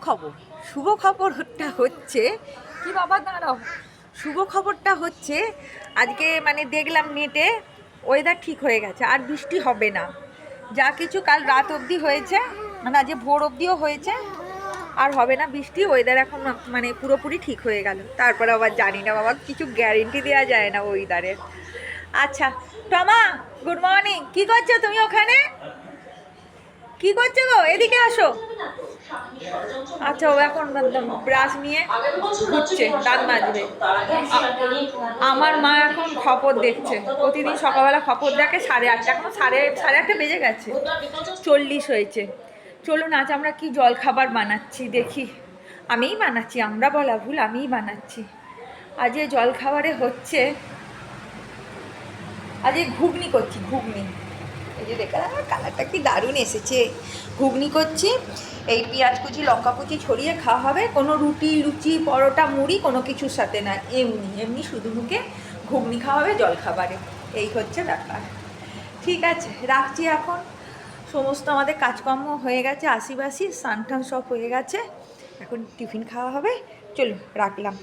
খবর, শুভ খবরটা হচ্ছে কি বাবা দাঁড়াও, শুভ খবরটা হচ্ছে আজকে মানে দেখলাম নেটে ওয়েদার ঠিক হয়ে গেছে, আর বৃষ্টি হবে না। যা কিছু কাল রাত অবধি হয়েছে, মানে আজকে ভোর অবধিও হয়েছে, আর হবে না বৃষ্টি। ওয়েদার এখন মানে পুরোপুরি ঠিক হয়ে গেল। তারপরে আবার জানি না বাবা, কিছু গ্যারেন্টি দেওয়া যায় না ওয়েদারের। আচ্ছা টমা, গুড মর্নিং। কি করছো তুমি ওখানে? কি করছো গো? এদিকে আসো। আচ্ছা, ও এখন ব্রাশ নিয়ে ঘুরছে, দাঁত মাজবে। আমার মা এখন খবর দেখছে, প্রতিদিন সকালবেলা খবর দেখে 8:30। এখন সাড়ে আটটা বেজে গেছে, 40 হয়েছে। চলুন আজ আমরা কি জলখাবার বানাচ্ছি দেখি। আমিই বানাচ্ছি, আমরা বলা ভুল, আমিই বানাচ্ছি। আজ এই জলখাবারে হচ্ছে, আজ এই ঘুগনি করছি, ঘুগনি। এই যে দেখা কালারটা কি দারুণ এসেছে। ঘুগনি করছি, এই পেঁয়াজ কুচি লঙ্কা কুচি ছড়িয়ে খাওয়া হবে। কোনো রুটি লুচি পরোটা মুড়ি কোনো কিছুর সাথে না, এমনি এমনি শুধু মুখে ঘুগনি খাওয়া হবে জলখাবারে। এই হচ্ছে ব্যাপার। ঠিক আছে, রাখছি এখন। সমস্ত আমাদের কাজকর্ম হয়ে গেছে, আশিবাসি স্নান টান সব হয়ে গেছে, এখন টিফিন খাওয়া হবে। চলুন রাখলাম।